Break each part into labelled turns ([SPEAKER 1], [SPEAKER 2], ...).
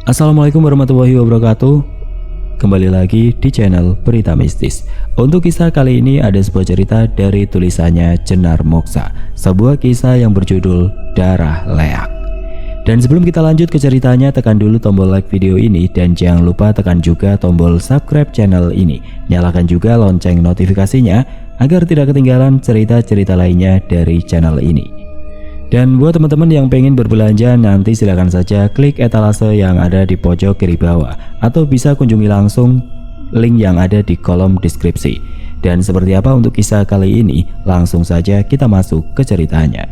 [SPEAKER 1] Assalamualaikum warahmatullahi wabarakatuh. Kembali lagi di channel Berita Mistis. Untuk kisah kali ini ada sebuah cerita dari tulisannya Jenar Moksa, sebuah kisah yang berjudul Darah Leak. Dan sebelum kita lanjut ke ceritanya, tekan dulu tombol like video ini dan jangan lupa tekan juga tombol subscribe channel ini. Nyalakan juga lonceng notifikasinya agar tidak ketinggalan cerita-cerita lainnya dari channel ini. Dan buat teman-teman yang pengen berbelanja, nanti silakan saja klik etalase yang ada di pojok kiri bawah atau bisa kunjungi langsung link yang ada di kolom deskripsi. Dan seperti apa untuk kisah kali ini, langsung saja kita masuk ke ceritanya.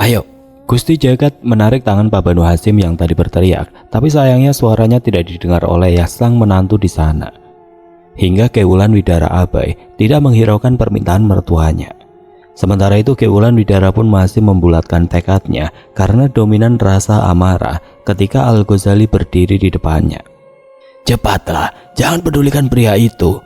[SPEAKER 1] Ayo, Gusti Jagat menarik tangan Pak Banu Hasim yang tadi berteriak, tapi sayangnya suaranya tidak didengar oleh sang menantu di sana. Hingga Ki Wulan Widara abai, tidak menghiraukan permintaan mertuanya. Sementara itu Ki Wulan Widara pun masih membulatkan tekadnya karena dominan rasa amarah ketika Al-Ghazali berdiri di depannya. Cepatlah, jangan pedulikan pria itu.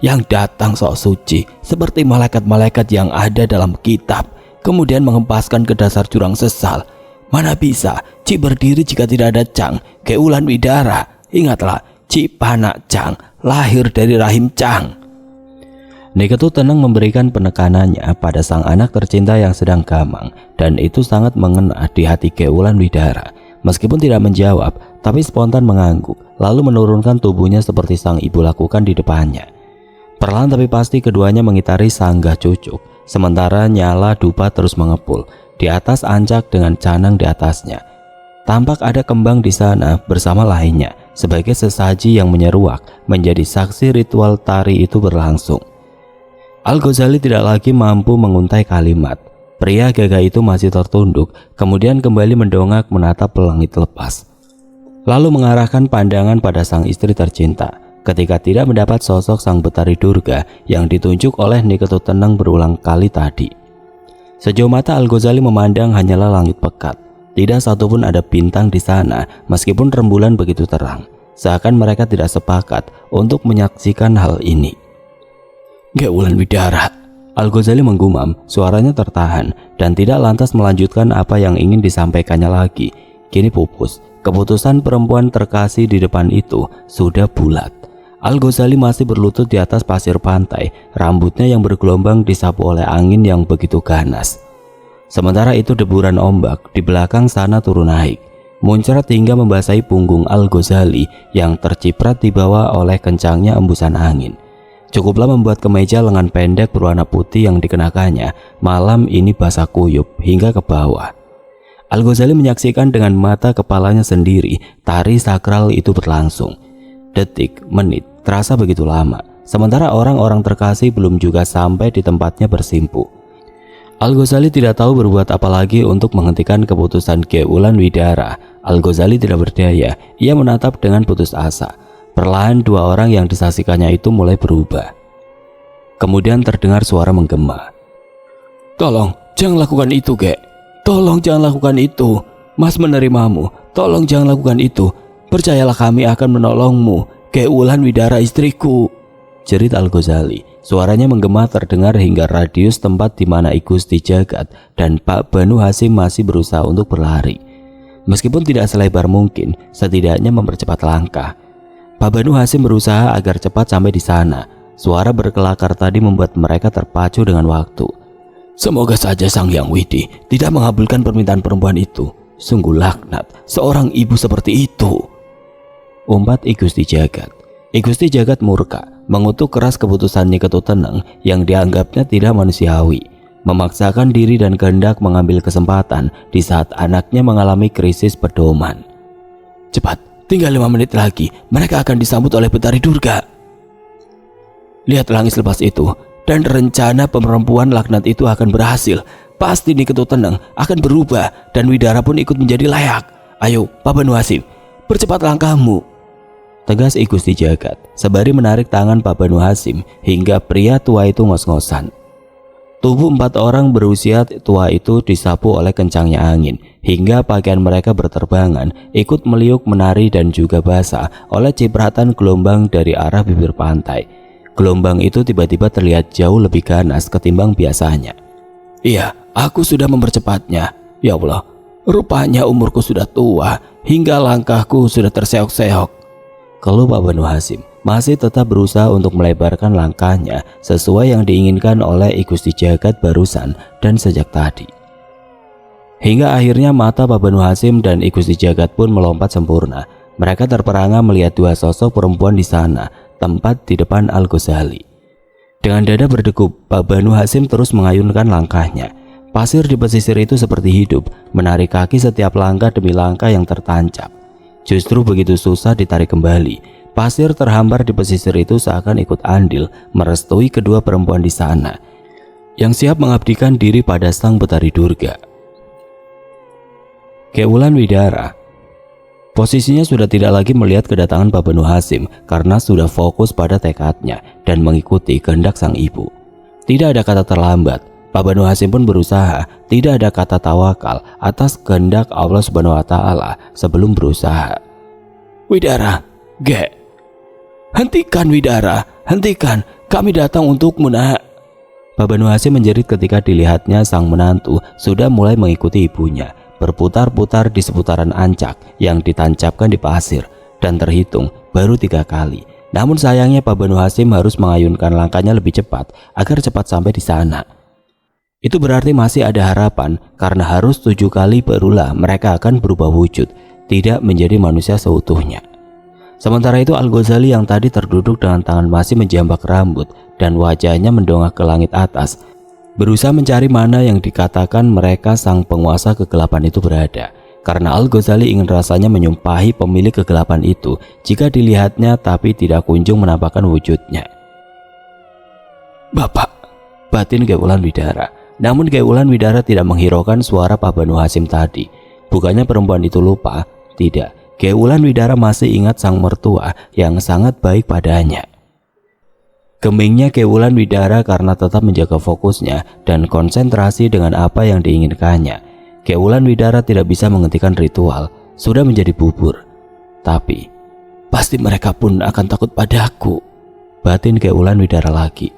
[SPEAKER 1] Yang datang sok suci seperti malaikat-malaikat yang ada dalam kitab, kemudian mengempaskan ke dasar jurang sesal. Mana bisa Ci berdiri jika tidak ada Chang, Ki Wulan Widara. Ingatlah, Ci Panak Chang lahir dari rahim Chang. Niketu tenang memberikan penekanannya pada sang anak tercinta yang sedang gamang, dan itu sangat mengena di hati Ki Wulan Widara. Meskipun tidak menjawab, tapi spontan mengangguk, lalu menurunkan tubuhnya seperti sang ibu lakukan di depannya. Perlahan tapi pasti keduanya mengitari sanggah cucuk. Sementara nyala dupa terus mengepul di atas ancak dengan canang di atasnya. Tampak ada kembang di sana bersama lainnya sebagai sesaji yang menyeruak menjadi saksi ritual tari itu berlangsung. Al-Ghazali tidak lagi mampu menguntai kalimat. Pria gagah itu masih tertunduk, kemudian kembali mendongak menatap pelangit lepas. Lalu mengarahkan pandangan pada sang istri tercinta. Ketika tidak mendapat sosok sang Betari Durga yang ditunjuk oleh Niketu Tenang berulang kali tadi. Sejauh mata Al-Ghazali memandang hanyalah langit pekat. Tidak satupun ada bintang di sana meskipun rembulan begitu terang. Seakan mereka tidak sepakat untuk menyaksikan hal ini. Ki Wulan Widara, Al-Ghazali menggumam, suaranya tertahan dan tidak lantas melanjutkan apa yang ingin disampaikannya lagi. Kini pupus, keputusan perempuan terkasih di depan itu sudah bulat. Al-Ghazali masih berlutut di atas pasir pantai, rambutnya yang bergelombang disapu oleh angin yang begitu ganas. Sementara itu deburan ombak di belakang sana turun naik, muncrat hingga membasahi punggung Al-Ghazali yang terciprat di bawah oleh kencangnya embusan angin. Cukuplah membuat kemeja lengan pendek berwarna putih yang dikenakannya malam ini basah kuyup hingga ke bawah. Al-Ghazali menyaksikan dengan mata kepalanya sendiri tari sakral itu berlangsung. Detik, menit, terasa begitu lama. Sementara orang-orang terkasih belum juga sampai di tempatnya bersimpu. Al-Ghazali tidak tahu berbuat apa lagi untuk menghentikan keputusan Ki Wulan Widara. Al-Ghazali tidak berdaya, ia menatap dengan putus asa. Perlahan dua orang yang disaksikannya itu mulai berubah. Kemudian terdengar suara menggema. Tolong, jangan lakukan itu, Kek. Tolong jangan lakukan itu. Mas menerimamu. Tolong jangan lakukan itu. Percayalah kami akan menolongmu, Ki Wulan Widara istriku, jerit Al-Ghazali. Suaranya menggema terdengar hingga radius tempat di mana Gusti Jagat dan Pak Banu Hasim masih berusaha untuk berlari. Meskipun tidak selebar mungkin, setidaknya mempercepat langkah. Pak Banu Hasim berusaha agar cepat sampai di sana. Suara berkelakar tadi membuat mereka terpacu dengan waktu. Semoga saja Sang Hyang Widi tidak mengabulkan permintaan perempuan itu. Sungguh laknat seorang ibu seperti itu, umpat Gusti Jagat. Gusti Jagat murka, mengutuk keras keputusan Niketu Tenang yang dianggapnya tidak manusiawi, memaksakan diri dan kehendak mengambil kesempatan di saat anaknya mengalami krisis pedoman. Cepat, tinggal 5 menit lagi, mereka akan disambut oleh Betari Durga. Lihat langit lepas itu, dan rencana perempuan laknat itu akan berhasil. Pasti Niketu Tenang akan berubah dan Widara pun ikut menjadi layak. Ayo, Pak Banu Hasim, percepat langkahmu, tegas Gusti Jagat sembari menarik tangan Pak Banu Hasim hingga pria tua itu ngos-ngosan. Tubuh 4 orang berusia tua itu disapu oleh kencangnya angin, hingga pakaian mereka berterbangan, ikut meliuk menari dan juga basah oleh cipratan gelombang dari arah bibir pantai. Gelombang itu tiba-tiba terlihat jauh lebih ganas ketimbang biasanya. Iya, aku sudah mempercepatnya. Ya Allah, rupanya umurku sudah tua, hingga langkahku sudah terseok-seok. Keluh Pak Banu Hasyim masih tetap berusaha untuk melebarkan langkahnya sesuai yang diinginkan oleh I Gusti Jagat barusan dan sejak tadi. Hingga akhirnya mata Pak Banu Hasyim dan I Gusti Jagat pun melompat sempurna. Mereka terperangah melihat 2 sosok perempuan di sana, tempat di depan Al-Ghazali. Dengan dada berdegup, Pak Banu Hasyim terus mengayunkan langkahnya. Pasir di pesisir itu seperti hidup, menarik kaki setiap langkah demi langkah yang tertancap. Justru begitu susah ditarik kembali, pasir terhampar di pesisir itu seakan ikut andil merestui kedua perempuan di sana yang siap mengabdikan diri pada Sang Betari Durga. Kewulan Widara posisinya sudah tidak lagi melihat kedatangan Pak Banu Hasyim karena sudah fokus pada tekadnya dan mengikuti kehendak sang ibu. Tidak ada kata terlambat. Pak Banu Hasyim pun berusaha, tidak ada kata tawakal atas kehendak Allah Subhanahu wa Ta'ala sebelum berusaha. Widara, hentikan Widara, hentikan, kami datang untukmu nak. Pak Banu Hasyim menjerit ketika dilihatnya sang menantu sudah mulai mengikuti ibunya, berputar-putar di seputaran ancak yang ditancapkan di pasir dan terhitung baru 3 kali. Namun sayangnya Pak Banu Hasyim harus mengayunkan langkahnya lebih cepat agar cepat sampai di sana. Itu berarti masih ada harapan karena harus 7 kali barulah mereka akan berubah wujud, tidak menjadi manusia seutuhnya. Sementara itu Al-Ghazali yang tadi terduduk dengan tangan masih menjambak rambut dan wajahnya mendongak ke langit atas, berusaha mencari mana yang dikatakan mereka sang penguasa kegelapan itu berada. Karena Al-Ghazali ingin rasanya menyumpahi pemilik kegelapan itu jika dilihatnya tapi tidak kunjung menampakkan wujudnya. Bapak, batin Kewulan Widara. Namun Kewulan Widara tidak menghiraukan suara Pak Banu Hasyim tadi. Bukannya perempuan itu lupa, tidak. Kewulan Widara masih ingat sang mertua yang sangat baik padanya. Gemingnya Kewulan Widara karena tetap menjaga fokusnya dan konsentrasi dengan apa yang diinginkannya. Kewulan Widara tidak bisa menghentikan ritual, sudah menjadi bubur. Tapi, pasti mereka pun akan takut padaku, batin Kewulan Widara lagi.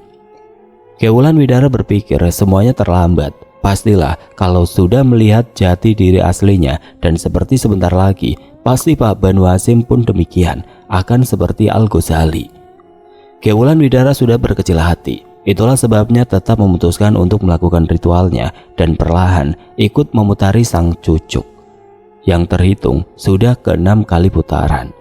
[SPEAKER 1] Kewulan Widara berpikir semuanya terlambat. Pastilah kalau sudah melihat jati diri aslinya dan seperti sebentar lagi, pasti Pak Banu Hasyim pun demikian, akan seperti Al-Ghazali. Kewulan Widara sudah berkecil hati. Itulah sebabnya tetap memutuskan untuk melakukan ritualnya dan perlahan ikut memutari sang cucuk yang terhitung sudah ke-6 kali putaran.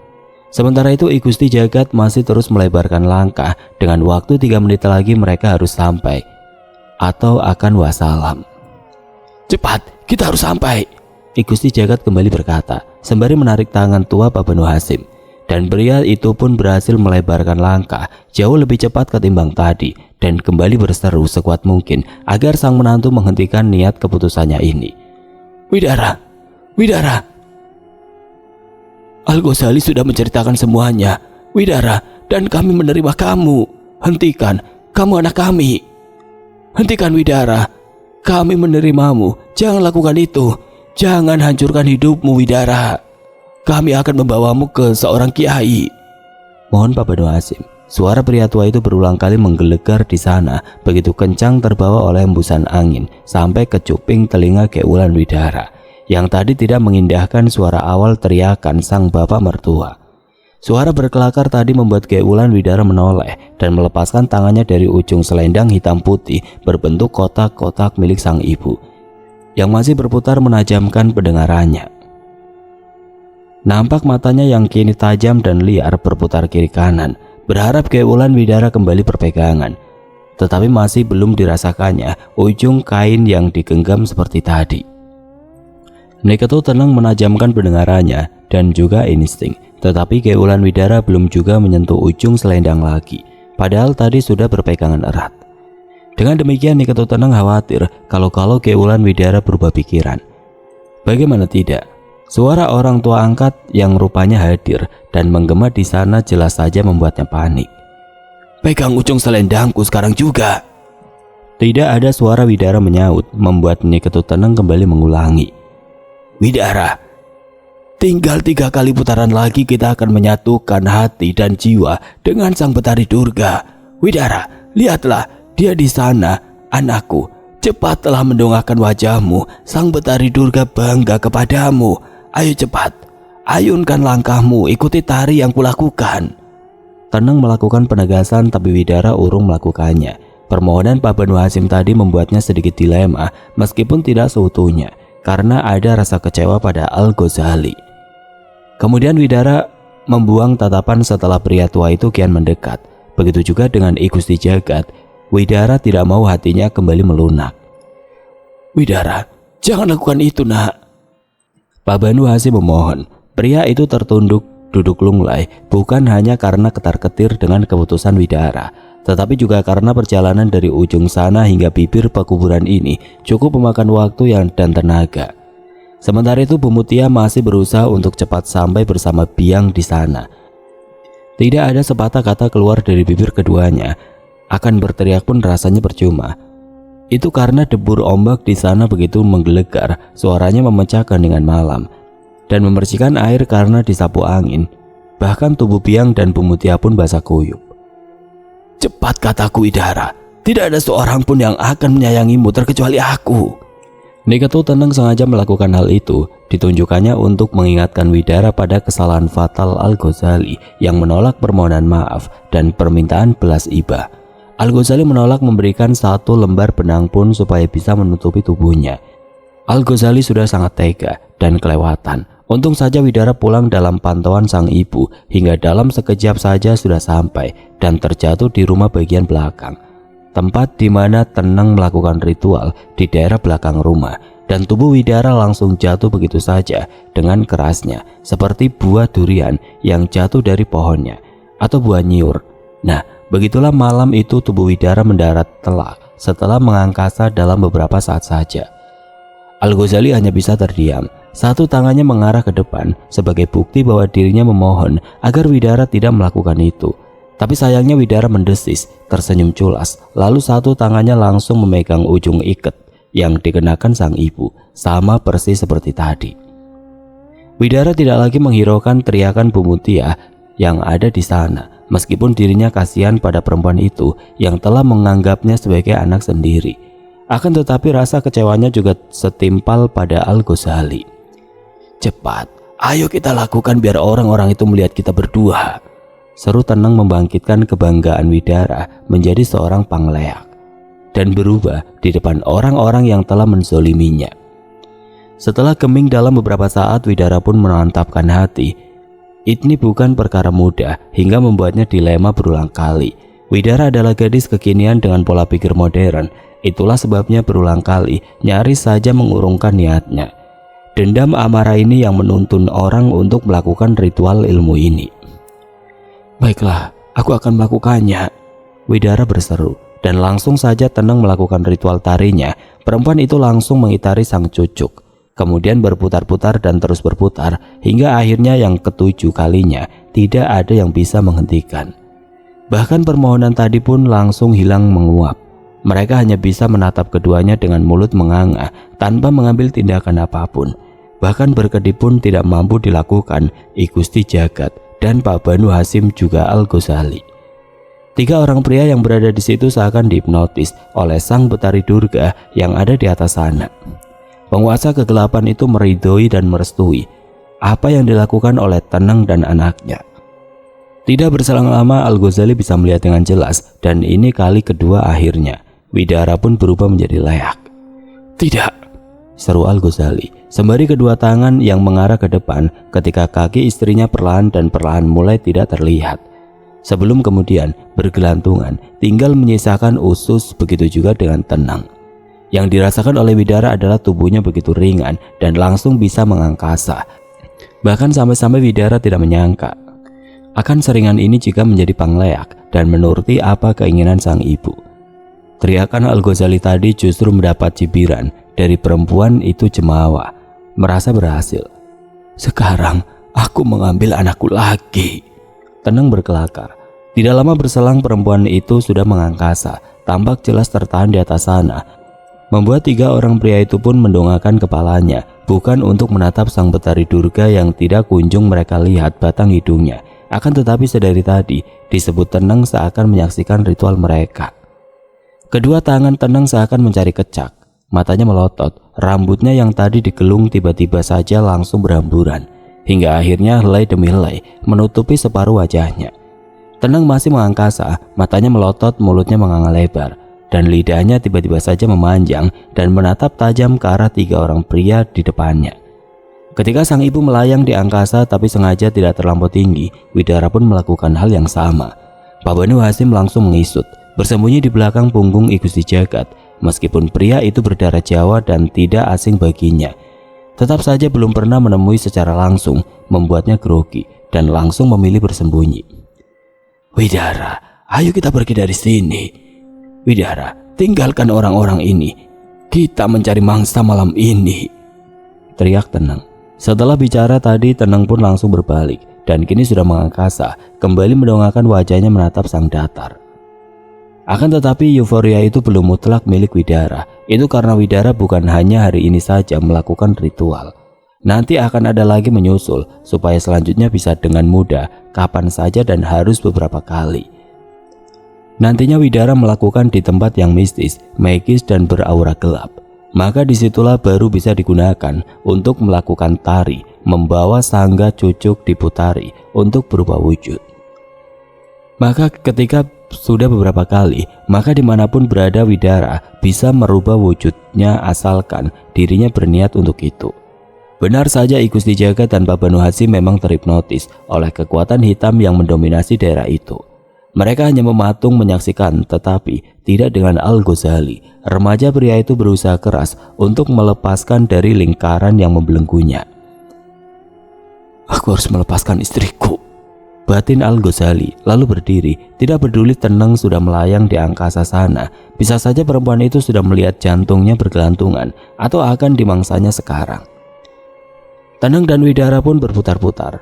[SPEAKER 1] Sementara itu I Gusti Jagat masih terus melebarkan langkah. Dengan waktu 3 menit lagi mereka harus sampai atau akan wassalam. Cepat, kita harus sampai, I Gusti Jagat kembali berkata sembari menarik tangan tua Pak Banu Hasyim. Dan pria itu pun berhasil melebarkan langkah jauh lebih cepat ketimbang tadi dan kembali berseru sekuat mungkin agar sang menantu menghentikan niat keputusannya ini. Widara, Widara, Al-Ghazali sudah menceritakan semuanya, Widara, dan kami menerima kamu. Hentikan, kamu anak kami. Hentikan Widara, kami menerimamu. Jangan lakukan itu. Jangan hancurkan hidupmu Widara. Kami akan membawamu ke seorang kiai. Mohon Pak Banu Hasyim. Suara pria tua itu berulang kali menggelegar di sana, begitu kencang terbawa oleh hembusan angin sampai ke cuping telinga Kewulan Widara yang tadi tidak mengindahkan suara awal teriakan sang bapak mertua. Suara berkelakar tadi membuat Kewulan Widara menoleh dan melepaskan tangannya dari ujung selendang hitam putih berbentuk kotak-kotak milik sang ibu yang masih berputar menajamkan pendengarannya. Nampak matanya yang kini tajam dan liar berputar kiri kanan, berharap Kewulan Widara kembali berpegangan. Tetapi masih belum dirasakannya ujung kain yang digenggam seperti tadi. Niketu tenang menajamkan pendengarannya dan juga insting, tetapi Kewulan Widara belum juga menyentuh ujung selendang lagi, padahal tadi sudah berpegangan erat. Dengan demikian Niketu tenang khawatir kalau Kewulan Widara berubah pikiran. Bagaimana tidak? Suara orang tua angkat yang rupanya hadir dan menggema di sana jelas saja membuatnya panik. Pegang ujung selendangku sekarang juga. Tidak ada suara Widara menyaut, membuat Nyai Ketut Teneng kembali mengulangi. Widara, tinggal 3 kali putaran lagi kita akan menyatukan hati dan jiwa dengan Sang Betari Durga. Widara, lihatlah, dia di sana, anakku. Cepatlah mendongakkan wajahmu, Sang Betari Durga bangga kepadamu. Ayo cepat, ayunkan langkahmu, ikuti tari yang kulakukan. Teneng melakukan penegasan, tapi Widara urung melakukannya. Permohonan Pak Banu Hasyim tadi membuatnya sedikit dilema, meskipun tidak seutuhnya, karena ada rasa kecewa pada Al-Ghazali. Kemudian Widara membuang tatapan setelah pria tua itu kian mendekat. Begitu juga dengan I Gusti Jagat. Widara tidak mau hatinya kembali melunak. Widara, jangan lakukan itu, nak. Pak Banu Hasyim memohon. Pria itu tertunduk duduk lunglai, bukan hanya karena ketar-ketir dengan keputusan Widara, tetapi juga karena perjalanan dari ujung sana hingga bibir pekuburan ini cukup memakan waktu dan tenaga. Sementara itu Bu Mutia masih berusaha untuk cepat sampai bersama Biang di sana. Tidak ada sepatah kata keluar dari bibir keduanya. Akan berteriak pun rasanya percuma. Itu karena debur ombak di sana begitu menggelegar, suaranya memecahkan dengan malam dan membersihkan air karena disapu angin. Bahkan tubuh Biang dan Bu Mutia pun basah kuyup. Cepat kataku, Widara, tidak ada seorang pun yang akan menyayangimu terkecuali aku. Nyai Ketut Teneng sengaja melakukan hal itu, ditunjukkannya untuk mengingatkan Widara pada kesalahan fatal Al-Ghazali yang menolak permohonan maaf dan permintaan belas iba. Al-Ghazali menolak memberikan 1 lembar benang pun supaya bisa menutupi tubuhnya. Al-Ghazali sudah sangat tega dan kelewatan. Untung saja Widara pulang dalam pantauan sang ibu, hingga dalam sekejap saja sudah sampai dan terjatuh di rumah bagian belakang, tempat di mana Teneng melakukan ritual di daerah belakang rumah, dan tubuh Widara langsung jatuh begitu saja dengan kerasnya, seperti buah durian yang jatuh dari pohonnya atau buah nyiur. Nah, begitulah malam itu tubuh Widara mendarat telak setelah mengangkasa dalam beberapa saat saja. Al-Ghazali hanya bisa terdiam. Satu tangannya mengarah ke depan sebagai bukti bahwa dirinya memohon agar Widara tidak melakukan itu. Tapi sayangnya Widara mendesis, tersenyum culas, lalu satu tangannya langsung memegang ujung iket yang dikenakan sang ibu, sama persis seperti tadi. Widara tidak lagi menghiraukan teriakan Bu Mutia yang ada di sana, meskipun dirinya kasihan pada perempuan itu yang telah menganggapnya sebagai anak sendiri. Akan tetapi rasa kecewanya juga setimpal pada Al-Ghazali. Cepat, ayo kita lakukan biar orang-orang itu melihat kita berdua. Seru Teneng membangkitkan kebanggaan Widara menjadi seorang pangleak dan berubah di depan orang-orang yang telah menzoliminya. Setelah geming dalam beberapa saat, Widara pun menantapkan hati. Ini bukan perkara mudah hingga membuatnya dilema berulang kali. Widara adalah gadis kekinian dengan pola pikir modern. Itulah sebabnya berulang kali nyaris saja mengurungkan niatnya. Dendam amarah ini yang menuntun orang untuk melakukan ritual ilmu ini. Baiklah, aku akan melakukannya, Widara berseru, dan langsung saja Teneng melakukan ritual tarinya. Perempuan itu langsung mengitari sang cucuk, kemudian berputar-putar dan terus berputar hingga akhirnya yang ke-7 kalinya tidak ada yang bisa menghentikan. Bahkan permohonan tadi pun langsung hilang menguap. Mereka hanya bisa menatap keduanya dengan mulut menganga tanpa mengambil tindakan apapun. Bahkan berkedip pun tidak mampu dilakukan I Gusti Jagat dan Pak Banu Hasyim juga Al-Ghazali. 3 orang pria yang berada di situ seakan dihipnotis oleh Sang Betari Durga yang ada di atas sana. Penguasa kegelapan itu meridhoi dan merestui apa yang dilakukan oleh Teneng dan anaknya. Tidak berselang lama Al-Ghazali bisa melihat dengan jelas, dan ini kali kedua akhirnya. Widara pun berubah menjadi leak. Tidak, seru Al-Ghazali sembari kedua tangan yang mengarah ke depan ketika kaki istrinya perlahan mulai tidak terlihat. Sebelum kemudian bergelantungan, tinggal menyisakan usus. Begitu juga dengan Teneng. Yang dirasakan oleh Widara adalah tubuhnya begitu ringan dan langsung bisa mengangkasa. Bahkan sampai-sampai Widara tidak menyangka akan seringan ini jika menjadi pangleak dan menuruti apa keinginan sang ibu. Teriakan Al-Ghazali tadi justru mendapat cibiran dari perempuan itu. Jemawa merasa berhasil. Sekarang aku mengambil anakku lagi, Teneng berkelakar. Tidak lama berselang perempuan itu sudah mengangkasa tampak jelas tertahan di atas sana, membuat 3 orang pria itu pun mendongakkan kepalanya, bukan untuk menatap sang Betari Durga yang tidak kunjung mereka lihat batang hidungnya. Akan tetapi sedari tadi disebut tenang seakan menyaksikan ritual mereka. Kedua tangan tenang seakan mencari kecak, matanya melotot, rambutnya yang tadi digelung tiba-tiba saja langsung berhamburan, hingga akhirnya helai demi helai menutupi separuh wajahnya. Tenang masih mengangkasa, matanya melotot, mulutnya menganga lebar, dan lidahnya tiba-tiba saja memanjang dan menatap tajam ke arah 3 orang pria di depannya. Ketika sang ibu melayang di angkasa tapi sengaja tidak terlampau tinggi, Widara pun melakukan hal yang sama. Pak Banu Hasim langsung mengisut, bersembunyi di belakang punggung I Gusti Jagat. Meskipun pria itu berdarah Jawa dan tidak asing baginya, tetap saja belum pernah menemui secara langsung, membuatnya grogi dan langsung memilih bersembunyi. "Widara, ayo kita pergi dari sini. Widara, tinggalkan orang-orang ini. Kita mencari mangsa malam ini," teriak Tenang. Setelah bicara tadi, Tenang pun langsung berbalik dan kini sudah mengangkasa, kembali mendongakkan wajahnya menatap sang datar. Akan tetapi euforia itu belum mutlak milik Widara. Itu karena Widara bukan hanya hari ini saja melakukan ritual. Nanti akan ada lagi menyusul supaya selanjutnya bisa dengan mudah, kapan saja dan harus beberapa kali. Nantinya Widara melakukan di tempat yang mistis, magis dan beraura gelap. Maka disitulah baru bisa digunakan untuk melakukan tari, membawa sangga cucuk diputari untuk berubah wujud. Maka ketika sudah beberapa kali, maka dimanapun berada Widara bisa merubah wujudnya asalkan dirinya berniat untuk itu. Benar saja I Gusti Jagat dan Pak Banu Hasim memang terhipnotis oleh kekuatan hitam yang mendominasi daerah itu. Mereka hanya mematung menyaksikan, tetapi tidak dengan Al-Ghazali. Remaja pria itu berusaha keras untuk melepaskan dari lingkaran yang membelenggunya. "Aku harus melepaskan istriku," batin Al-Ghazali, lalu berdiri, tidak peduli Tenang sudah melayang di angkasa sana. Bisa saja perempuan itu sudah melihat jantungnya bergelantungan atau akan dimangsanya sekarang. Tenang dan Widara pun berputar-putar.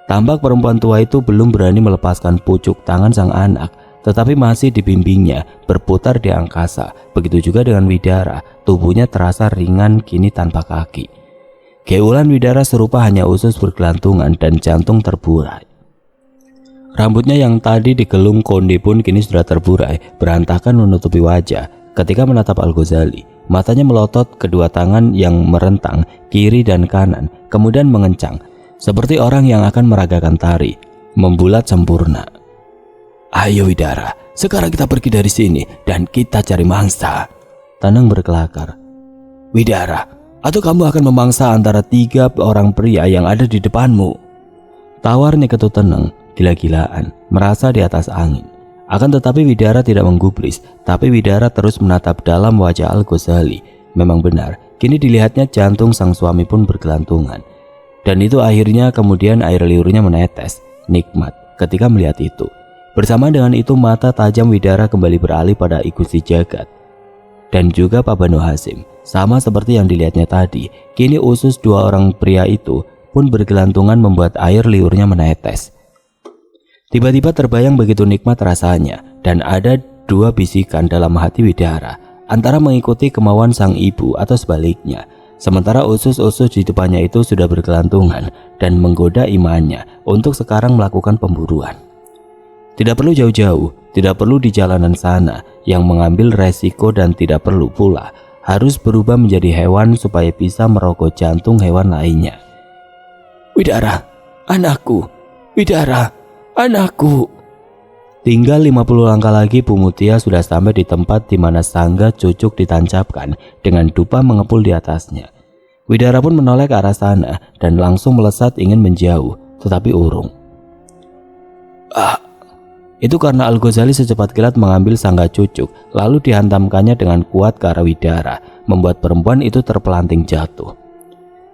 [SPEAKER 1] Tampak perempuan tua itu belum berani melepaskan pucuk tangan sang anak, tetapi masih dibimbingnya berputar di angkasa. Begitu juga dengan Widara, tubuhnya terasa ringan kini tanpa kaki. Geulan Widara serupa hanya usus bergelantungan dan jantung terburai. Rambutnya yang tadi digelung konde pun kini sudah terburai, berantakan menutupi wajah. Ketika menatap Al-Ghazali, matanya melotot, kedua tangan yang merentang kiri dan kanan kemudian mengencang, seperti orang yang akan meragakan tari, membulat sempurna. "Ayo Widara, sekarang kita pergi dari sini dan kita cari mangsa," Tenang berkelakar. "Widara, atau kamu akan memangsa antara 3 orang pria yang ada di depanmu?" Tawarnya Ketut Tenang, gila-gilaan, merasa di atas angin. Akan tetapi Widara tidak menggubris, tapi Widara terus menatap dalam wajah Al-Ghazali. Memang benar, kini dilihatnya jantung sang suami pun bergelantungan. Dan itu akhirnya kemudian air liurnya menetes, nikmat ketika melihat itu. Bersama dengan itu mata tajam Widara kembali beralih pada I Gusti Jagat dan juga Pak Banu Hasim. Sama seperti yang dilihatnya tadi, kini usus 2 orang pria itu pun bergelantungan membuat air liurnya menetes. Tiba-tiba terbayang begitu nikmat rasanya, dan ada 2 bisikan dalam hati Widara, antara mengikuti kemauan sang ibu atau sebaliknya. Sementara usus-usus di depannya itu sudah bergelantungan dan menggoda imannya untuk sekarang melakukan pemburuan. Tidak perlu jauh-jauh, tidak perlu di jalanan sana yang mengambil resiko, dan tidak perlu pula harus berubah menjadi hewan supaya bisa merogoh jantung hewan lainnya. "Widara, anakku! Widara, anakku!" Tinggal 50 langkah lagi Bu Mutia sudah sampai di tempat di mana sangga cucuk ditancapkan dengan dupa mengepul di atasnya. Widara pun menoleh ke arah sana dan langsung melesat ingin menjauh, tetapi urung. Itu karena Al-Ghazali secepat kilat mengambil sangga cucuk lalu dihantamkannya dengan kuat ke arah Widara, membuat perempuan itu terpelanting jatuh.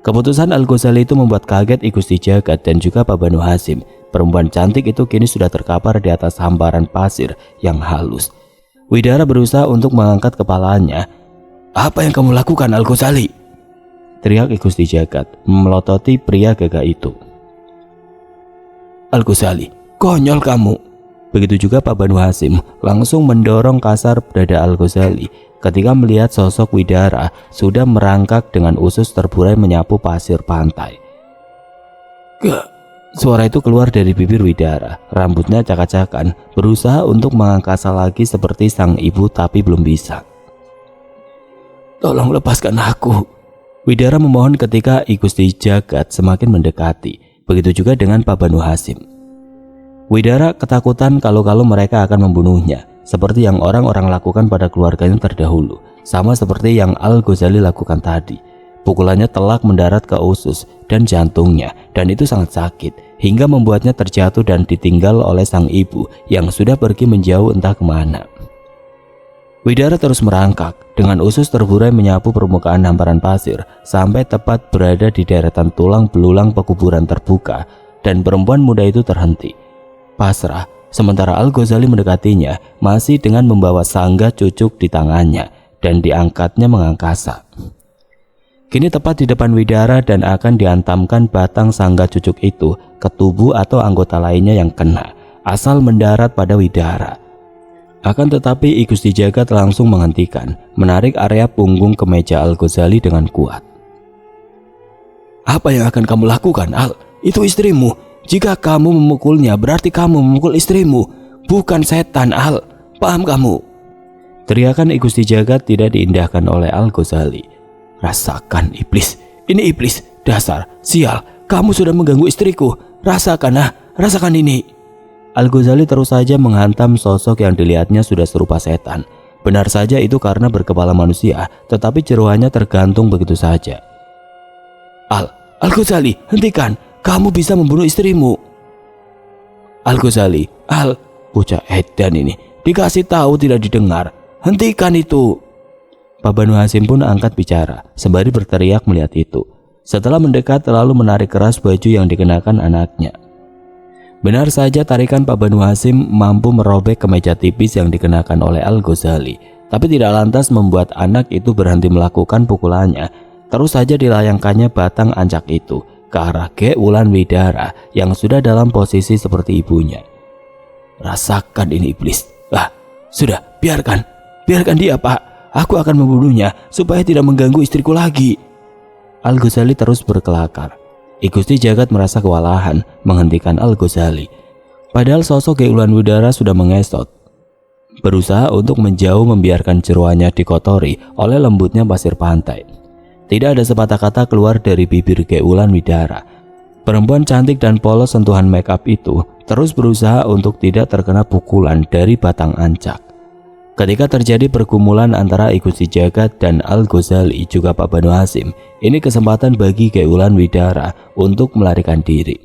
[SPEAKER 1] Keputusan Al-Ghazali itu membuat kaget I Gusti Jagat dan juga Pak Banu Hasim. Perempuan cantik itu kini sudah terkapar di atas hamparan pasir yang halus. Widara berusaha untuk mengangkat kepalanya. "Apa yang kamu lakukan, Al-Ghazali?" teriak I Gusti Jagat, melototi pria gagah itu. "Al-Ghazali, konyol kamu. Begitu juga Pak Banu Hasim langsung mendorong kasar dada Al-Ghazali ketika melihat sosok Widara sudah merangkak dengan usus terburai menyapu pasir pantai. "Gak!" Suara itu keluar dari bibir Widara. Rambutnya acak-acakan, berusaha untuk mengangkasa lagi seperti sang ibu tapi belum bisa. "Tolong lepaskan aku." Widara memohon ketika I Gusti Jagat semakin mendekati. Begitu juga dengan Pak Banu Hasim. Widara ketakutan kalau mereka akan membunuhnya, seperti yang orang-orang lakukan pada keluarganya terdahulu, sama seperti yang Al-Ghazali lakukan tadi. Pukulannya telak mendarat ke usus dan jantungnya, dan itu sangat sakit, hingga membuatnya terjatuh dan ditinggal oleh sang ibu yang sudah pergi menjauh entah kemana. Widara terus merangkak, dengan usus terburai menyapu permukaan hamparan pasir, sampai tepat berada di deretan tulang belulang pekuburan terbuka, dan perempuan muda itu terhenti. Pasrah, sementara Al-Ghazali mendekatinya masih dengan membawa sangga cucuk di tangannya dan diangkatnya mengangkasa. Kini tepat di depan Widara dan akan dihantamkan batang sangga cucuk itu ke tubuh atau anggota lainnya yang kena, asal mendarat pada Widara. Akan tetapi I Gusti Jagat langsung menghentikan, menarik area punggung kemeja Al-Ghazali dengan kuat. "Apa yang akan kamu lakukan, Al? Itu istrimu. Jika kamu memukulnya berarti kamu memukul istrimu, bukan setan, Al. Paham kamu?" Teriakan I Gusti Jagat tidak diindahkan oleh Al-Ghazali. "Rasakan iblis, ini iblis, dasar, sial, kamu sudah mengganggu istriku. Rasakan, rasakan ini." Al-Ghazali terus saja menghantam sosok yang dilihatnya sudah serupa setan. Benar saja itu karena berkepala manusia, tetapi jeroannya tergantung begitu saja. Al-Ghazali, hentikan. Kamu bisa membunuh istrimu." "Al-Ghazali, Al," bocah edan ini, dikasih tahu tidak didengar. "Hentikan itu." Pak Banu Hasim pun angkat bicara, sembari berteriak melihat itu. Setelah mendekat lalu menarik keras baju yang dikenakan anaknya. Benar saja tarikan Pak Banu Hasim mampu merobek kemeja tipis yang dikenakan oleh Al-Ghazali, tapi tidak lantas membuat anak itu berhenti melakukan pukulannya. Terus saja dilayangkannya batang ancak itu ke arah Ge Wulan Widara yang sudah dalam posisi seperti ibunya. "Rasakan ini iblis. Sudah, biarkan dia, Pak. Aku akan membunuhnya supaya tidak mengganggu istriku lagi." Al-Ghazali terus berkelakar. I Gusti Jagat merasa kewalahan menghentikan Al-Ghazali. Padahal sosok Ge Wulan Widara sudah mengesot, berusaha untuk menjauh membiarkan jeroannya dikotori oleh lembutnya pasir pantai. Tidak ada sepatah kata keluar dari bibir Ge Wulan Widara. Perempuan cantik dan polos sentuhan make up itu terus berusaha untuk tidak terkena pukulan dari batang ancak. Ketika terjadi pergumulan antara I Gusti Jagat dan Al-Ghazali juga Pak Banu Hasim, ini kesempatan bagi Ge Wulan Widara untuk melarikan diri.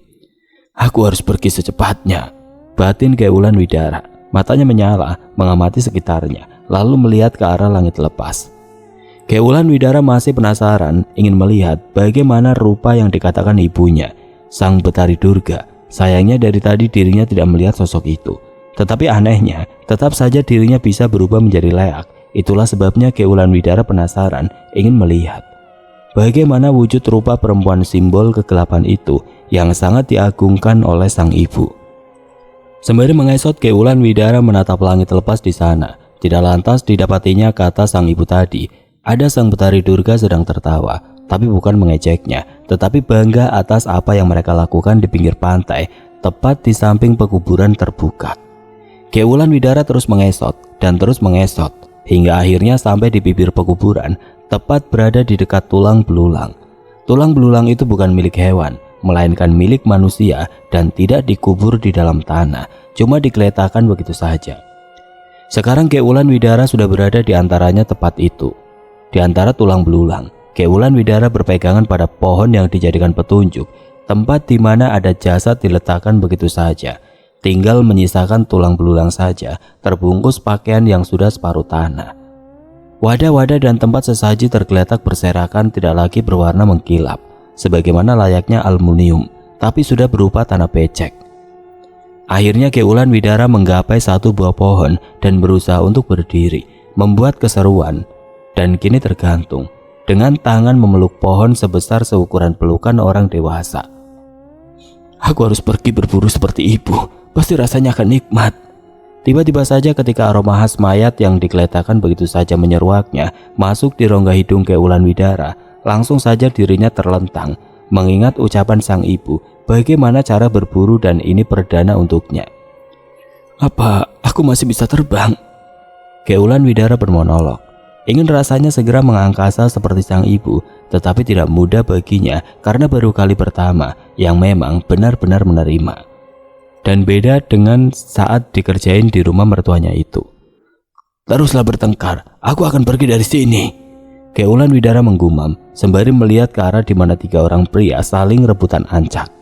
[SPEAKER 1] "Aku harus pergi secepatnya," batin Ge Wulan Widara. Matanya menyala, mengamati sekitarnya, lalu melihat ke arah langit lepas. Ge Wulan Widara masih penasaran, ingin melihat bagaimana rupa yang dikatakan ibunya, Sang Betari Durga. Sayangnya dari tadi dirinya tidak melihat sosok itu. Tetapi anehnya, tetap saja dirinya bisa berubah menjadi leak. Itulah sebabnya Ge Wulan Widara penasaran, ingin melihat bagaimana wujud rupa perempuan simbol kegelapan itu yang sangat diagungkan oleh sang ibu. Sembari mengesot, Ge Wulan Widara menatap langit lepas di sana. Tidak lantas didapatinya kata sang ibu tadi. Ada Sang Betari Durga sedang tertawa, tapi bukan mengejeknya, tetapi bangga atas apa yang mereka lakukan di pinggir pantai, tepat di samping pekuburan terbuka. Ge Wulan Widara terus mengesot dan terus mengesot, hingga akhirnya sampai di bibir pekuburan, tepat berada di dekat tulang belulang. Tulang belulang itu bukan milik hewan, melainkan milik manusia dan tidak dikubur di dalam tanah, cuma digeletakkan begitu saja. Sekarang Ge Wulan Widara sudah berada di antaranya tepat itu. Di antara tulang belulang, Ge Wulan Widara berpegangan pada pohon yang dijadikan petunjuk, tempat di mana ada jasad diletakkan begitu saja. Tinggal menyisakan tulang belulang saja, terbungkus pakaian yang sudah separuh tanah. Wadah-wadah dan tempat sesaji tergeletak berserakan tidak lagi berwarna mengkilap, sebagaimana layaknya aluminium, tapi sudah berupa tanah becek. Akhirnya Ge Wulan Widara menggapai satu buah pohon dan berusaha untuk berdiri, membuat keseruan. Dan kini tergantung, dengan tangan memeluk pohon sebesar seukuran pelukan orang dewasa. "Aku harus pergi berburu seperti ibu, pasti rasanya akan nikmat." Tiba-tiba saja ketika aroma khas mayat yang digeletakkan begitu saja menyeruaknya masuk di rongga hidung Keulan Widara, langsung saja dirinya terlentang, mengingat ucapan sang ibu, bagaimana cara berburu dan ini perdana untuknya. "Apa aku masih bisa terbang?" Keulan Widara bermonolog. Ingin rasanya segera mengangkasa seperti sang ibu, tetapi tidak mudah baginya karena baru kali pertama yang memang benar-benar menerima. Dan beda dengan saat dikerjain di rumah mertuanya itu. "Teruslah bertengkar, aku akan pergi dari sini." Keulan Widara menggumam sembari melihat ke arah di mana 3 orang pria saling rebutan ancak.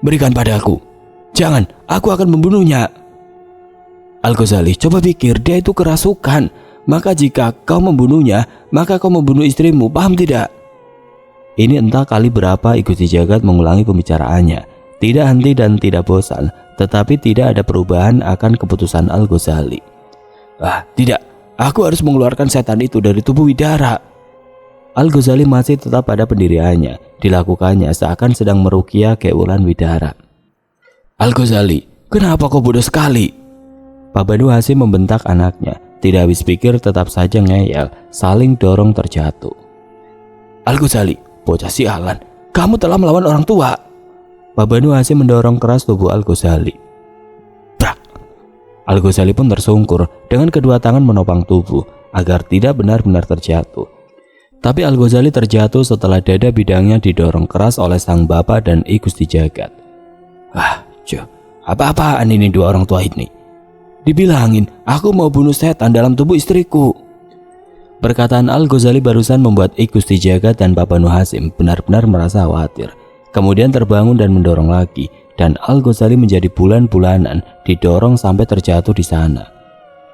[SPEAKER 1] "Berikan padaku. Jangan, aku akan membunuhnya." "Al-Ghazali, coba pikir, dia itu kerasukan. Maka jika kau membunuhnya, maka kau membunuh istrimu, paham tidak?" Ini entah kali berapa I Gusti Jagat mengulangi pembicaraannya. Tidak henti dan tidak bosan, tetapi tidak ada perubahan akan keputusan Al-Ghazali. Tidak, aku harus mengeluarkan setan itu dari tubuh Widara." Al-Ghazali masih tetap pada pendiriannya, dilakukannya seakan sedang meruqyah Keulan Widara. "Al-Ghazali, kenapa kau bodoh sekali?" Pak Banu Hasyim membentak anaknya. Tidak habis pikir tetap saja ngeyel, saling dorong terjatuh. "Al-Ghazali, bocah sialan, kamu telah melawan orang tua." Pak Banu Hasyim mendorong keras tubuh Al-Ghazali. Brak! Al-Ghazali pun tersungkur dengan kedua tangan menopang tubuh agar tidak benar-benar terjatuh. Tapi Al-Ghazali terjatuh setelah dada bidangnya didorong keras oleh sang bapak dan I Gusti Jagat. Apa-apaan ini dua orang tua ini? Dibilangin aku mau bunuh setan dalam tubuh istriku." Perkataan Al-Ghazali barusan membuat I Gusti Jagat dan Pak Banu Hasyim benar-benar merasa khawatir. Kemudian terbangun dan mendorong lagi, dan Al-Ghazali menjadi bulan-bulanan didorong sampai terjatuh di sana.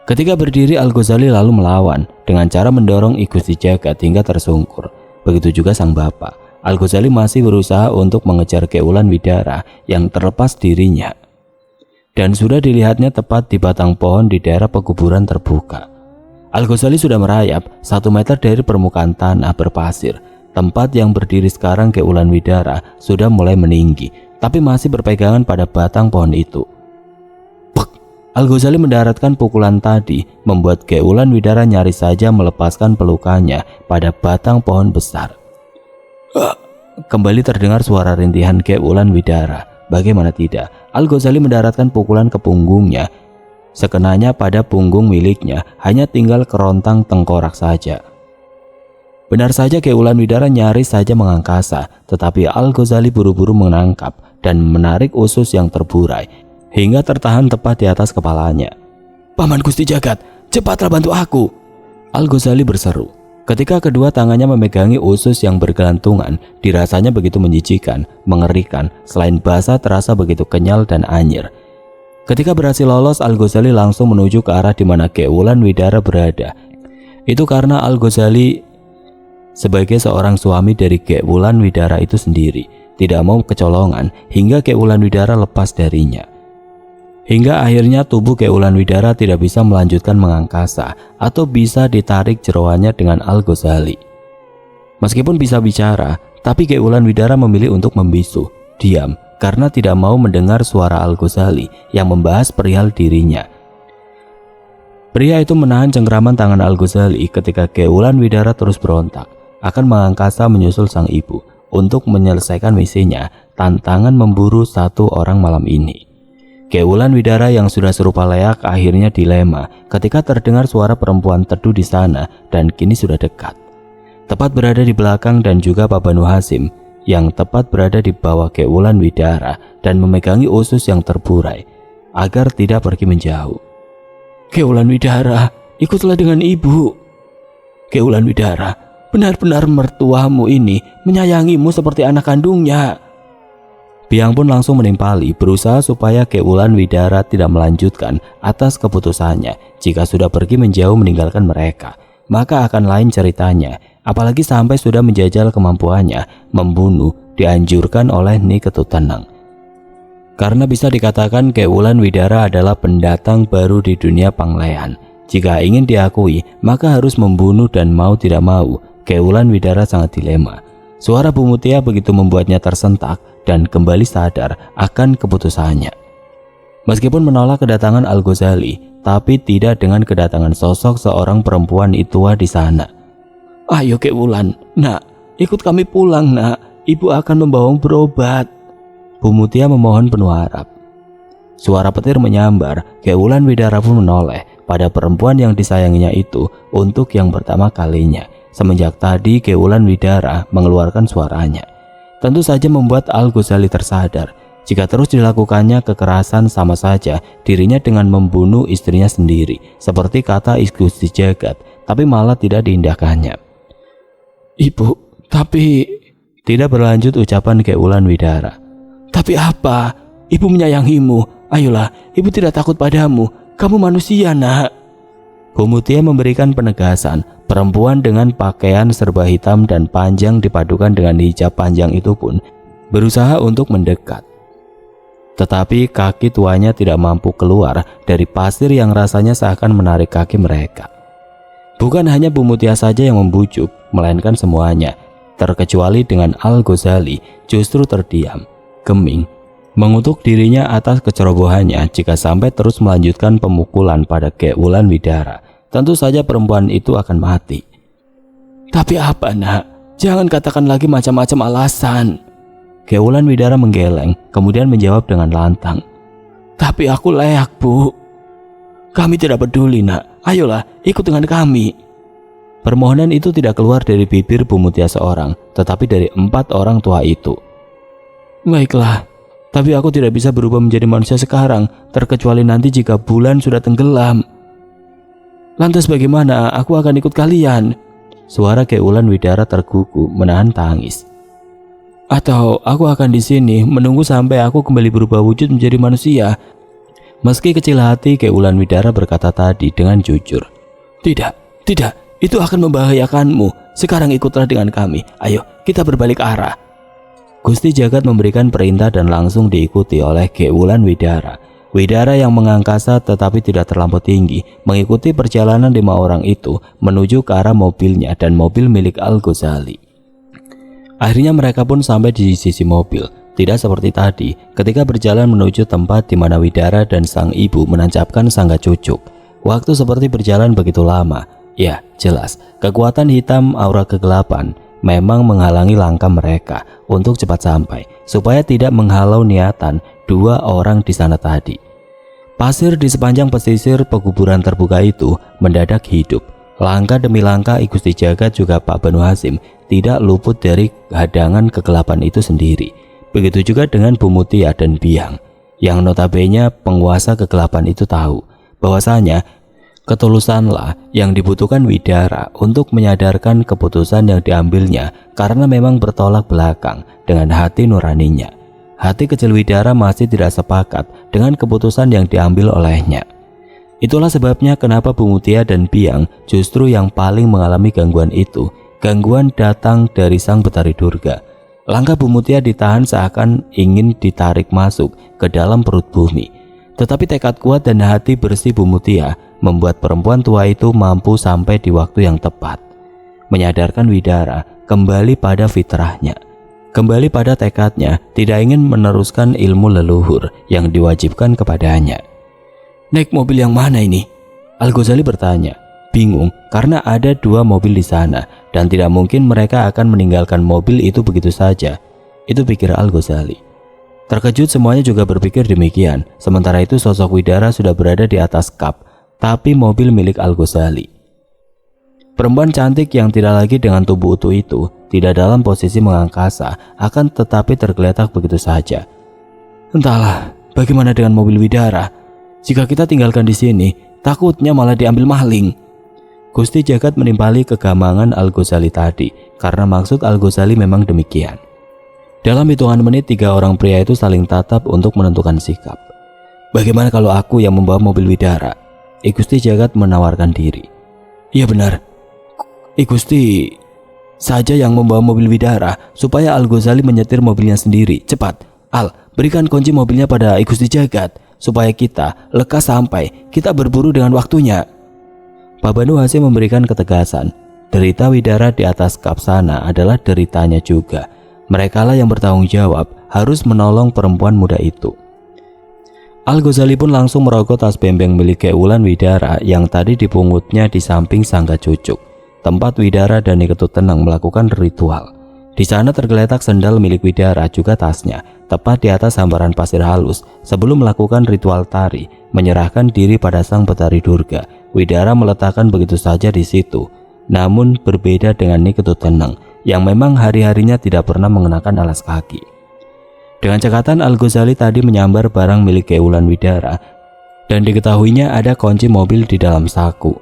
[SPEAKER 1] Ketika berdiri, Al-Ghazali lalu melawan dengan cara mendorong I Gusti Jagat hingga tersungkur. Begitu juga sang bapak. Al-Ghazali masih berusaha untuk mengejar Keulan Widara yang terlepas dirinya. Dan sudah dilihatnya tepat di batang pohon di daerah pekuburan terbuka. Al-Ghazali sudah merayap 1 meter dari permukaan tanah berpasir. Tempat yang berdiri sekarang Keulan Widara sudah mulai meninggi, tapi masih berpegangan pada batang pohon itu. Pek! Al-Ghazali mendaratkan pukulan tadi, membuat Keulan Widara nyaris saja melepaskan pelukannya pada batang pohon besar. Kembali terdengar suara rintihan Keulan Widara. Bagaimana tidak, Al-Ghazali mendaratkan pukulan ke punggungnya. Sekenanya pada punggung miliknya hanya tinggal kerontang tengkorak saja. Benar saja Keulan Widara nyaris saja mengangkasa, tetapi Al-Ghazali buru-buru menangkap dan menarik usus yang terburai hingga tertahan tepat di atas kepalanya. "Paman Gusti Jagat, cepatlah bantu aku!" Al-Ghazali berseru. Ketika kedua tangannya memegangi usus yang bergelantungan, dirasanya begitu menjijikan, mengerikan, selain basah terasa begitu kenyal dan anyir. Ketika berhasil lolos, Al-Ghazali langsung menuju ke arah di mana Keulan Widara berada. Itu karena Al-Ghazali sebagai seorang suami dari Keulan Widara itu sendiri tidak mau kecolongan hingga Keulan Widara lepas darinya. Hingga akhirnya tubuh Keulan Widara tidak bisa melanjutkan mengangkasa atau bisa ditarik jeroannya dengan Al-Ghazali. Meskipun bisa bicara, tapi Keulan Widara memilih untuk membisu, diam, karena tidak mau mendengar suara Al-Ghazali yang membahas perihal dirinya. Pria itu menahan cengkraman tangan Al-Ghazali ketika Keulan Widara terus berontak, akan mengangkasa menyusul sang ibu untuk menyelesaikan misinya, tantangan memburu 1 orang malam ini. Keulan Widara yang sudah serupa leak akhirnya dilema ketika terdengar suara perempuan teduh di sana dan kini sudah dekat. Tepat berada di belakang dan juga Pak Banu Hasyim yang tepat berada di bawah Keulan Widara dan memegangi usus yang terburai agar tidak pergi menjauh. "Keulan Widara, ikutlah dengan ibu." "Keulan Widara, benar-benar mertuamu ini menyayangimu seperti anak kandungnya." Biang pun langsung menimpali, berusaha supaya Keulan Widara tidak melanjutkan atas keputusannya. Jika sudah pergi menjauh meninggalkan mereka, maka akan lain ceritanya. Apalagi sampai sudah menjajal kemampuannya membunuh, dianjurkan oleh Nyi Ketuteneng. Karena bisa dikatakan Keulan Widara adalah pendatang baru di dunia Panglean. Jika ingin diakui, maka harus membunuh dan mau tidak mau, Keulan Widara sangat dilema. Suara Bu Mutia begitu membuatnya tersentak dan kembali sadar akan keputusannya. Meskipun menolak kedatangan Al-Ghazali, tapi tidak dengan kedatangan sosok seorang perempuan tua di sana. "Ayo Kek Wulan, nak, ikut kami pulang nak, ibu akan membawamu berobat." Bu Mutia memohon penuh harap. Suara petir menyambar, Kek Wulan Widara pun menoleh pada perempuan yang disayanginya itu untuk yang pertama kalinya. Semenjak tadi Kek Wulan Widara mengeluarkan suaranya. Tentu saja membuat Al-Ghazali tersadar. Jika terus dilakukannya kekerasan, sama saja dirinya dengan membunuh istrinya sendiri, seperti kata Gusti Jagat, tapi malah tidak diindahkannya. "Ibu, tapi..." Tidak berlanjut ucapan Kek Wulan Widara. "Tapi apa? Ibu menyayangimu. Ayolah, ibu tidak takut padamu. Kamu manusia nak." Bu Mutia memberikan penegasan. Perempuan dengan pakaian serba hitam dan panjang dipadukan dengan hijab panjang itu pun berusaha untuk mendekat. Tetapi kaki tuanya tidak mampu keluar dari pasir yang rasanya seakan menarik kaki mereka. Bukan hanya Bu Mutia saja yang membujuk, melainkan semuanya, terkecuali dengan Al-Ghazali, justru terdiam, geming, mengutuk dirinya atas kecerobohannya. Jika sampai terus melanjutkan pemukulan pada Kek Wulan Widara, tentu saja perempuan itu akan mati. "Tapi apa nak? Jangan katakan lagi macam-macam alasan." Kek Wulan Widara menggeleng, kemudian menjawab dengan lantang. "Tapi aku layak bu." "Kami tidak peduli nak, ayolah ikut dengan kami." Permohonan itu tidak keluar dari bibir Bu Mutia seorang, tetapi dari 4 orang tua itu. "Baiklah, tapi aku tidak bisa berubah menjadi manusia sekarang, terkecuali nanti jika bulan sudah tenggelam." "Lantas bagaimana? Aku akan ikut kalian." Suara Kek Wulan Widara tergugu menahan tangis. "Atau aku akan di sini menunggu sampai aku kembali berubah wujud menjadi manusia." Meski kecil hati, Kek Wulan Widara berkata tadi dengan jujur. Tidak, itu akan membahayakanmu. Sekarang ikutlah dengan kami. Ayo, kita berbalik arah." Gusti Jagat memberikan perintah dan langsung diikuti oleh Kek Wulan Widara. Widara yang mengangkasa tetapi tidak terlampau tinggi mengikuti perjalanan 5 orang itu menuju ke arah mobilnya dan mobil milik Al-Ghazali. Akhirnya mereka pun sampai di sisi mobil. Tidak seperti tadi ketika berjalan menuju tempat di mana Widara dan sang ibu menancapkan sangga cucuk. Waktu seperti berjalan begitu lama. Ya, jelas kekuatan hitam aura kegelapan memang menghalangi langkah mereka untuk cepat sampai, supaya tidak menghalau niatan 2 orang di sana tadi. Pasir di sepanjang pesisir pekuburan terbuka itu mendadak hidup. Langkah demi langkah Gusti Jagat juga Pak Banu Hasyim tidak luput dari hadangan kegelapan itu sendiri. Begitu juga dengan Bu Mutia dan Biang, yang notabene penguasa kegelapan itu tahu bahwasanya ketulusanlah yang dibutuhkan Widara untuk menyadarkan keputusan yang diambilnya, karena memang bertolak belakang dengan hati nuraninya. Hati kecil Widara masih tidak sepakat dengan keputusan yang diambil olehnya. Itulah sebabnya kenapa Bu Mutia dan Biang justru yang paling mengalami gangguan itu. Gangguan datang dari Sang Betari Durga. Langkah Bu Mutia ditahan seakan ingin ditarik masuk ke dalam perut bumi. Tetapi tekad kuat dan hati bersih Bu Mutia membuat perempuan tua itu mampu sampai di waktu yang tepat, menyadarkan Widara kembali pada fitrahnya, kembali pada tekadnya tidak ingin meneruskan ilmu leluhur yang diwajibkan kepadanya. "Naik mobil yang mana ini?" Al-Ghazali bertanya, bingung karena ada 2 mobil di sana dan tidak mungkin mereka akan meninggalkan mobil itu begitu saja. Itu pikir Al-Ghazali. Terkejut semuanya juga berpikir demikian. Sementara itu sosok Widara sudah berada di atas kap, tapi mobil milik Al-Ghazali. Perempuan cantik yang tidak lagi dengan tubuh utuh itu tidak dalam posisi mengangkasa, akan tetapi tergeletak begitu saja. "Entahlah, bagaimana dengan mobil Widara? Jika kita tinggalkan di sini, takutnya malah diambil maling." Gusti Jagat menimpali kegamangan Al-Ghazali tadi, karena maksud Al-Ghazali memang demikian. Dalam hitungan menit 3 orang pria itu saling tatap untuk menentukan sikap. "Bagaimana kalau aku yang membawa mobil Widara?" Gusti Jagat menawarkan diri. "Iya benar, Gusti saja yang membawa mobil Widara, supaya Al-Ghazali menyetir mobilnya sendiri. Cepat, Al, berikan kunci mobilnya pada Gusti Jagat, supaya kita lekas sampai, kita berburu dengan waktunya." Pak Banu Hasyim memberikan ketegasan. Derita Widara di atas kap sana adalah deritanya juga. Merekalah yang bertanggung jawab harus menolong perempuan muda itu. Al-Ghazali pun langsung merogoh tas bembeng milik Ki Wulan Widara yang tadi dipungutnya di samping Sangga Cucuk, tempat Widara dan Nyi Ketut Tenang melakukan ritual. Di sana tergeletak sendal milik Widara juga tasnya, tepat di atas hamparan pasir halus. Sebelum melakukan ritual tari, menyerahkan diri pada Sang Betari Durga, Widara meletakkan begitu saja di situ. Namun berbeda dengan Nyi Ketut Tenang yang memang hari-harinya tidak pernah mengenakan alas kaki. Dengan cekatan, Al-Ghazali tadi menyambar barang milik Ki Wulan Widara dan diketahuinya ada kunci mobil di dalam saku.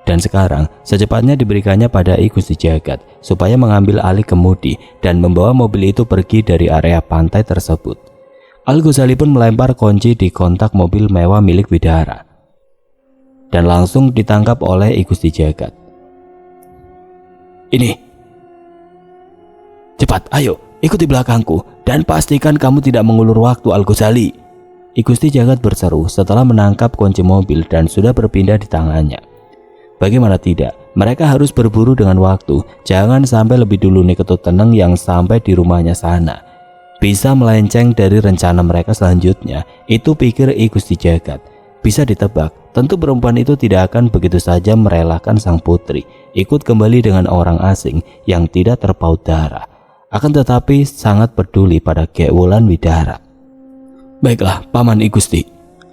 [SPEAKER 1] Dan sekarang secepatnya diberikannya pada I Gusti Jagat supaya mengambil alih kemudi dan membawa mobil itu pergi dari area pantai tersebut. Al-Ghazali pun melempar kunci di kontak mobil mewah milik Widara dan langsung ditangkap oleh I Gusti Jagat. "Ini, cepat, ayo, ikuti belakangku dan pastikan kamu tidak mengulur waktu, Al-Ghazali," I Gusti Jagat berseru setelah menangkap kunci mobil dan sudah berpindah di tangannya. Bagaimana tidak, mereka harus berburu dengan waktu. Jangan sampai lebih dulu Nyi Ketut Tenang yang sampai di rumahnya sana bisa melenceng dari rencana mereka selanjutnya. Itu pikir I Gusti Jagat. Bisa ditebak, tentu perempuan itu tidak akan begitu saja merelakan sang putri ikut kembali dengan orang asing yang tidak terpaut darah. Akan tetapi sangat peduli pada Ki Wulan Widara. "Baiklah, Paman I Gusti,"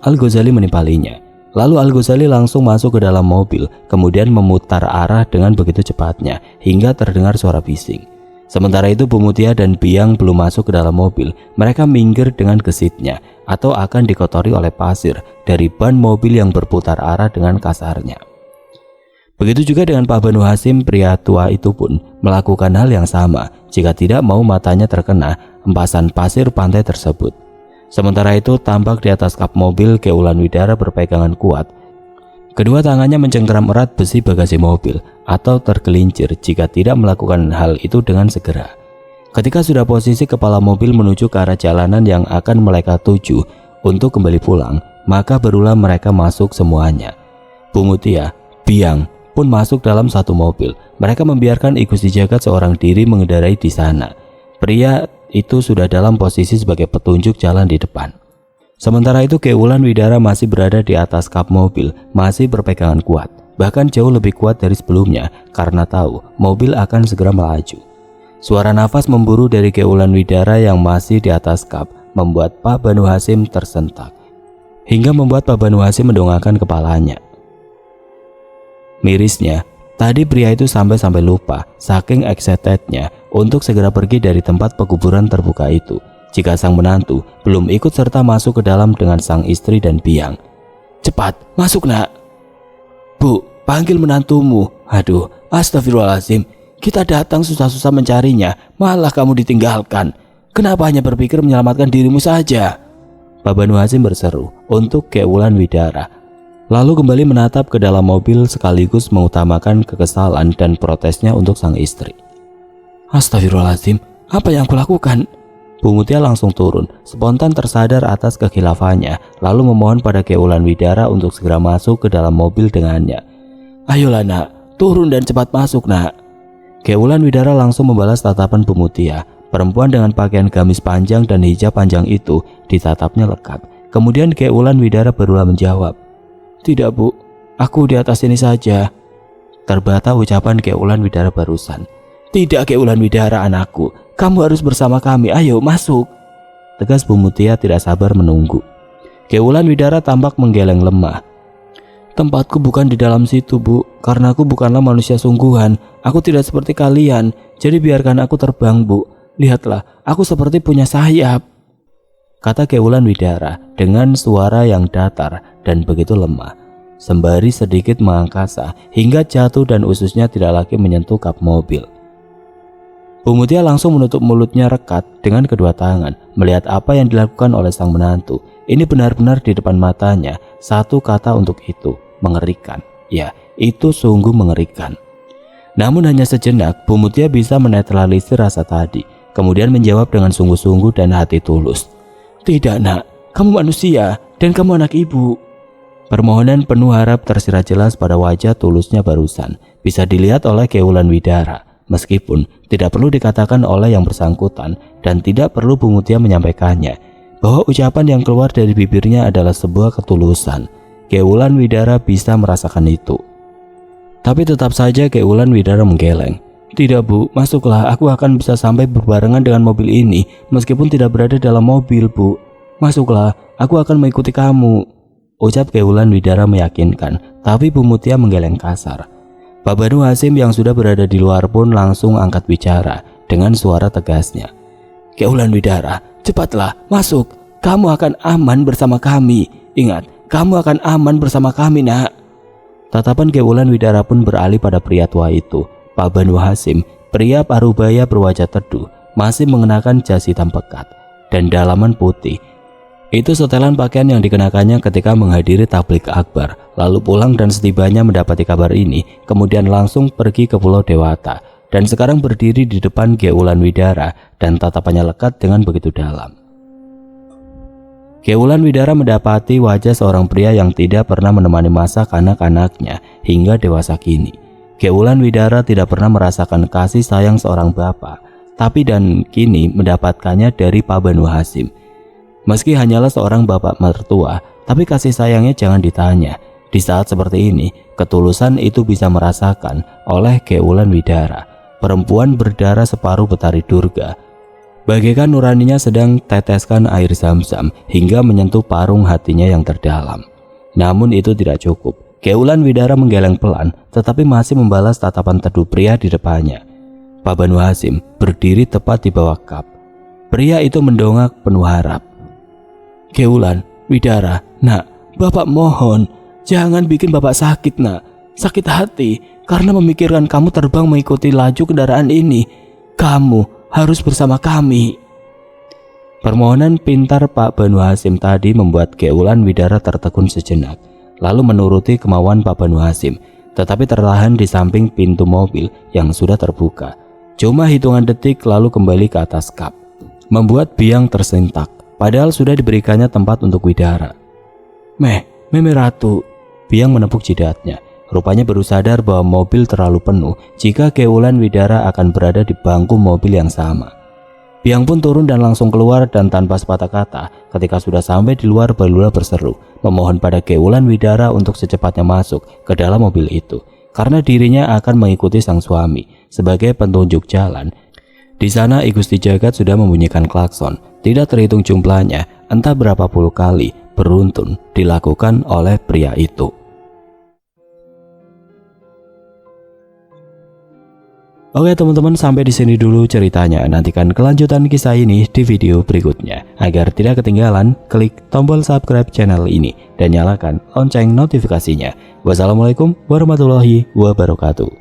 [SPEAKER 1] Al-Ghazali menimpalinya. Lalu Al-Ghazali langsung masuk ke dalam mobil, kemudian memutar arah dengan begitu cepatnya hingga terdengar suara bising. Sementara itu Bu Mutia dan Biang belum masuk ke dalam mobil. Mereka minggir dengan gesitnya atau akan dikotori oleh pasir dari ban mobil yang berputar arah dengan kasarnya. Begitu juga dengan Pak Banu Hasim, pria tua itu pun melakukan hal yang sama jika tidak mau matanya terkena empasan pasir pantai tersebut. Sementara itu tampak di atas kap mobil Ki Wulan Widara berpegangan kuat. Kedua tangannya mencengkeram erat besi bagasi mobil atau tergelincir jika tidak melakukan hal itu dengan segera. Ketika sudah posisi kepala mobil menuju ke arah jalanan yang akan mereka tuju untuk kembali pulang, maka barulah mereka masuk semuanya. Bu Mutia, Biang pun masuk dalam satu mobil. Mereka membiarkan I Gusti Jagat seorang diri mengendarai di sana. Pria itu sudah dalam posisi sebagai petunjuk jalan di depan. Sementara itu Ki Wulan Widara masih berada di atas kap mobil, masih berpegangan kuat, bahkan jauh lebih kuat dari sebelumnya karena tahu mobil akan segera melaju. Suara nafas memburu dari Ki Wulan Widara yang masih di atas kap membuat Pak Banu Hasim tersentak, hingga membuat Pak Banu Hasim mendongakkan kepalanya. Mirisnya, tadi pria itu sampai lupa saking excitednya untuk segera pergi dari tempat pekuburan terbuka itu jika sang menantu belum ikut serta masuk ke dalam dengan sang istri dan Biang. "Cepat, masuk nak." "Bu, panggil menantumu." "Aduh, astagfirullahaladzim, kita datang susah-susah mencarinya, malah kamu ditinggalkan. Kenapa hanya berpikir menyelamatkan dirimu saja?" Pak Banu Hasim berseru untuk Ki Wulan Widara, lalu kembali menatap ke dalam mobil sekaligus mengutamakan kekesalan dan protesnya untuk sang istri. "Astagfirullahaladzim, apa yang kulakukan?" Bu Mutia langsung turun, spontan tersadar atas kekhilafannya, lalu memohon pada Ki Wulan Widara untuk segera masuk ke dalam mobil dengannya. "Ayolah nak, turun dan cepat masuk nak." Ki Wulan Widara langsung membalas tatapan Bu Mutia. Perempuan dengan pakaian gamis panjang dan hijab panjang itu ditatapnya lekat. Kemudian Ki Wulan Widara barulah menjawab, "Tidak Bu, aku di atas ini saja." Terbata ucapan Ki Wulan Widara barusan. "Tidak Ki Wulan Widara anakku, kamu harus bersama kami, ayo masuk." Tegas Bu Mutia tidak sabar menunggu. Ki Wulan Widara tampak menggeleng lemah. "Tempatku bukan di dalam situ Bu, karena aku bukanlah manusia sungguhan. Aku tidak seperti kalian, jadi biarkan aku terbang Bu. Lihatlah, aku seperti punya sayap," kata Ki Wulan Widara dengan suara yang datar dan begitu lemah, sembari sedikit mengangkasa hingga jatuh dan ususnya tidak lagi menyentuh kap mobil. Bu Mutia langsung menutup mulutnya rekat dengan kedua tangan melihat apa yang dilakukan oleh sang menantu. Ini benar-benar di depan matanya. Satu kata untuk itu, mengerikan. Ya, itu sungguh mengerikan. Namun hanya sejenak Bu Mutia bisa menetralisir rasa tadi, kemudian menjawab dengan sungguh-sungguh dan hati tulus. "Tidak nak, kamu manusia dan kamu anak ibu." Permohonan penuh harap tersirat jelas pada wajah tulusnya barusan, bisa dilihat oleh Ki Wulan Widara. Meskipun tidak perlu dikatakan oleh yang bersangkutan dan tidak perlu Bu Mutia menyampaikannya, bahwa ucapan yang keluar dari bibirnya adalah sebuah ketulusan. Kewulan Widara bisa merasakan itu. Tapi tetap saja Kewulan Widara menggeleng. "Tidak Bu, masuklah, aku akan bisa sampai berbarengan dengan mobil ini meskipun tidak berada dalam mobil Bu. Masuklah, aku akan mengikuti kamu," ucap Kewulan Widara meyakinkan, tapi Bu Mutia menggeleng kasar. Pak Banu Hasim yang sudah berada di luar pun langsung angkat bicara dengan suara tegasnya. "Kewulan Widara, cepatlah, masuk. Kamu akan aman bersama kami. Ingat, kamu akan aman bersama kami, Nak." Tatapan Kewulan Widara pun beralih pada pria tua itu. Pak Banu Hasim, pria parubaya berwajah teduh, masih mengenakan jas hitam pekat dan dalaman putih. Itu setelan pakaian yang dikenakannya ketika menghadiri tablik akbar, lalu pulang dan setibanya mendapati kabar ini, kemudian langsung pergi ke Pulau Dewata, dan sekarang berdiri di depan Kewulan Widara dan tatapannya lekat dengan begitu dalam. Kewulan Widara mendapati wajah seorang pria yang tidak pernah menemani masa kanak-kanaknya hingga dewasa kini. Kewulan Widara tidak pernah merasakan kasih sayang seorang bapak, tapi dan kini mendapatkannya dari Pak Banu Hasim. Meski hanyalah seorang bapak mertua, tapi kasih sayangnya jangan ditanya. Di saat seperti ini, ketulusan itu bisa merasakan oleh Kewulan Widara, perempuan berdarah separuh Betari Durga. Bagaikan nuraninya sedang teteskan air zam-zam hingga menyentuh parung hatinya yang terdalam. Namun itu tidak cukup. Kewulan Widara menggeleng pelan, tetapi masih membalas tatapan teduh pria di depannya. Pak Banu Hasim berdiri tepat di bawah kap. Pria itu mendongak penuh harap. "Kewulan Widara, Nak, Bapak mohon, jangan bikin Bapak sakit, Nak. Sakit hati karena memikirkan kamu terbang mengikuti laju kendaraan ini. Kamu harus bersama kami." Permohonan pintar Pak Banu Hasim tadi membuat Kewulan Widara tertegun sejenak, lalu menuruti kemauan Pak Banu Hasim, tetapi tertahan di samping pintu mobil yang sudah terbuka. Cuma hitungan detik lalu kembali ke atas kap, membuat biang tersentak. Padahal sudah diberikannya tempat untuk Widara. Meme Ratu," biang menepuk jidatnya. Rupanya baru sadar bahwa mobil terlalu penuh jika Kewulan Widara akan berada di bangku mobil yang sama. Biang pun turun dan langsung keluar, dan tanpa sepatah kata ketika sudah sampai di luar Balula berseru memohon pada Kewulan Widara untuk secepatnya masuk ke dalam mobil itu, karena dirinya akan mengikuti sang suami sebagai petunjuk jalan. Di sana I Gusti Jagat sudah membunyikan klakson, tidak terhitung jumlahnya, entah berapa puluh kali beruntun dilakukan oleh pria itu. Oke teman-teman, sampai di sini dulu ceritanya. Nantikan kelanjutan kisah ini di video berikutnya. Agar tidak ketinggalan, klik tombol subscribe channel ini dan nyalakan lonceng notifikasinya. Wassalamualaikum warahmatullahi wabarakatuh.